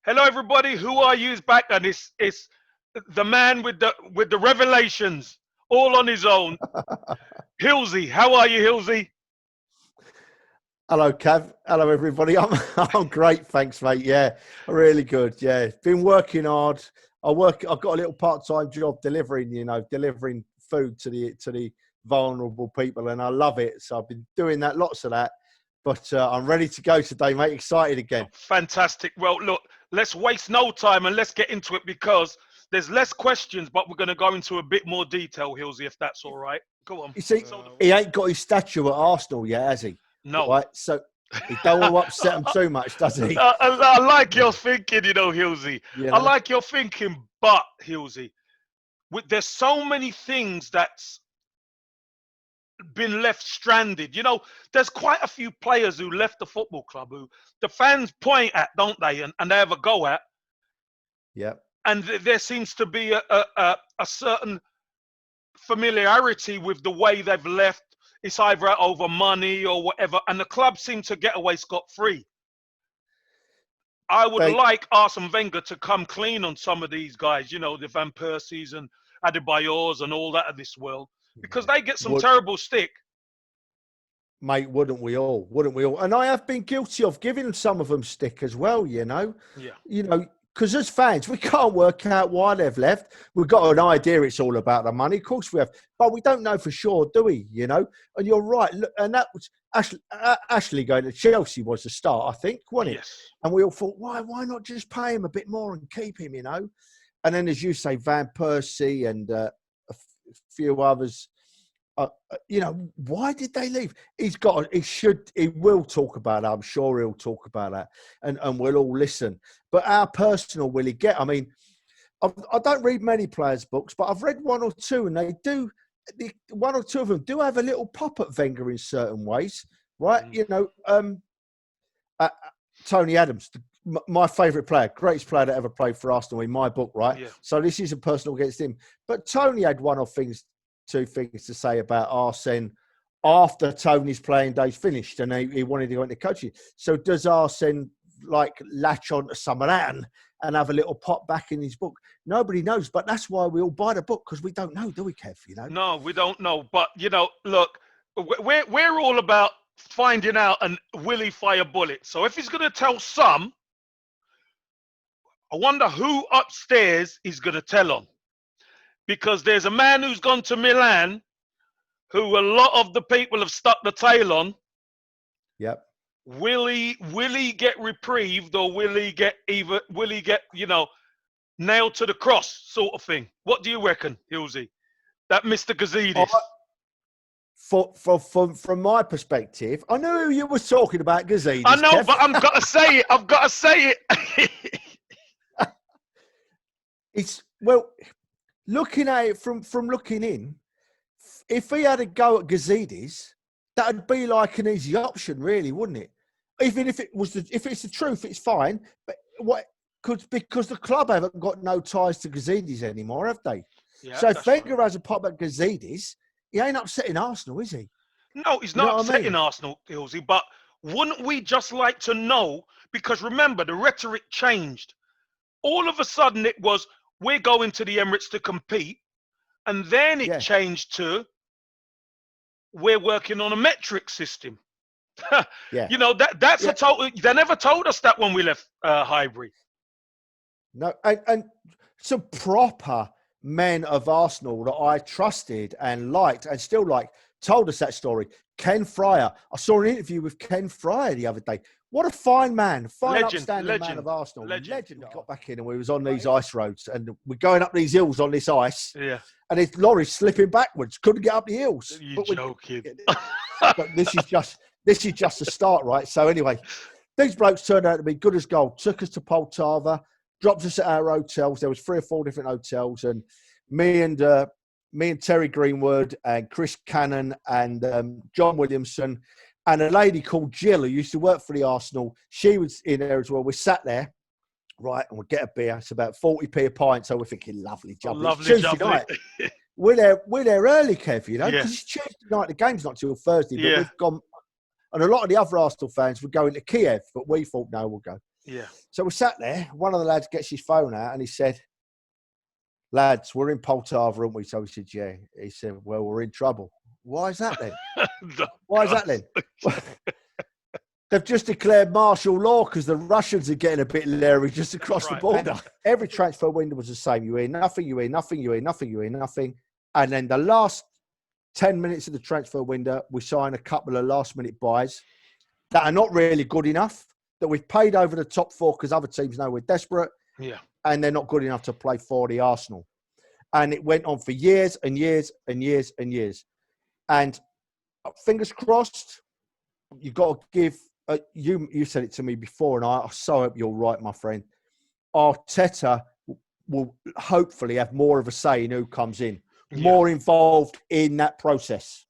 Hello, everybody. Who are you's back, and it's the man with the revelations, all on his own. Hillsy, how are you, Hillsy? Hello, Cav. Hello, everybody. I'm great, thanks, mate. Yeah, really good. Yeah, been working hard. I've got a little part-time job delivering food to the vulnerable people, and I love it. So I've been doing lots of that. But I'm ready to go today, mate. Excited again. Fantastic. Well, look, let's waste no time and let's get into it because there's less questions, but we're going to go into a bit more detail, Hillsy, if that's all right. Go on. You see, he ain't got his statue at Arsenal yet, has he? No. Right. So he don't want to upset him too much, does he? I like your thinking, Hillsy. I like your thinking, but Hillsy, there's so many things that's been left stranded. There's quite a few players who left the football club who the fans point at, don't they, and they have a go at. Yeah. And there seems to be a certain familiarity with the way they've left. It's either over money or whatever, and the club seems to get away scot-free. I would like Arsene Wenger to come clean on some of these guys, the Van Persies and Adebayors and all that of this world, because they get some terrible stick. Mate, wouldn't we all? Wouldn't we all? And I have been guilty of giving some of them stick as well, Yeah. Because as fans, we can't work out why they've left. We've got an idea it's all about the money. Of course we have. But we don't know for sure, do we? And you're right. Look, and that was Ashley going to Chelsea was the start, I think, wasn't it? Yes. And we all thought, why not just pay him a bit more and keep him, And then, as you say, Van Persie and a few others, why did they leave? He will talk about it. I'm sure he'll talk about that, and we'll all listen. But how personal will he get? I mean, I don't read many players' books, but I've read one or two, and they do. One or two of them do have a little pop at Wenger in certain ways, right? Tony Adams, my favourite player, greatest player that ever played for Arsenal in my book, right? Yeah. So this isn't personal against him, but Tony had two things to say about Arsene after Tony's playing days finished, and he wanted to go into coaching. So does Arsene latch on to some of that and have a little pop back in his book? Nobody knows, but that's why we all buy the book, because we don't know, do we, Kev? No, we don't know. But look, we're all about finding out and will he fire bullets. So if he's going to tell some, I wonder who upstairs he's going to tell on. Because there's a man who's gone to Milan who a lot of the people have stuck the tail on. Yep. Will he get reprieved, or will he get nailed to the cross sort of thing? What do you reckon, Hillsy? That Mr. Gazidis? From my perspective, I know who you were talking about, Gazidis. I know, Kev. but I've got to say it. I've got to say it. Looking at it from looking in, if he had a go at Gazidis, that'd be like an easy option, really, wouldn't it? Even if it's the truth, it's fine. But because the club haven't got no ties to Gazidis anymore, have they? Yeah, so if Wenger has a pop at Gazidis, he ain't upsetting Arsenal, is he? No, he's not upsetting Arsenal, Hillsy. But wouldn't we just like to know? Because remember, the rhetoric changed. All of a sudden, it was, we're going to the Emirates to compete. And then it changed to, we're working on a metric system. That's a total. They never told us that when we left Highbury. No, and some proper men of Arsenal that I trusted and liked and still like told us that story. Ken Fryer. I saw an interview with Ken Fryer the other day. What a fine man, upstanding man of Arsenal. Legend. We got back in and we was on these ice roads and we're going up these hills on this ice. Yeah. And his lorry's slipping backwards. Couldn't get up the hills. You're joking. But this is just a start, right? So anyway, these blokes turned out to be good as gold. Took us to Poltava, dropped us at our hotels. There was 3 or 4 different hotels, and me and Terry Greenwood and Chris Cannon and John Williamson and a lady called Jill who used to work for the Arsenal. She was in there as well. We sat there, right, and we'd get a beer. It's about 40p a pint. So we're thinking, lovely jubbly. Lovely Tuesday jubbly. night. We're there early, Kev, because it's Tuesday night. The game's not till Thursday, but we've gone. And a lot of the other Arsenal fans were going to Kiev, but we thought, no, we'll go. Yeah. So we sat there. One of the lads gets his phone out and he said, lads, we're in Poltava, aren't we? So we said, yeah. He said, well, we're in trouble. Why is that then? Why is that then? They've just declared martial law because the Russians are getting a bit leery just across the border. Every transfer window was the same. You hear nothing, you hear nothing, you hear nothing, you hear nothing. And then the last 10 minutes of the transfer window, we sign a couple of last-minute buys that are not really good enough, that we've paid over the top for because other teams know we're desperate. Yeah. And they're not good enough to play for the Arsenal. And it went on for years and years and years and years. And fingers crossed, you've got to give... you said it to me before, and I so hope you're right, my friend. Arteta will hopefully have more of a say in who comes in, more involved in that process.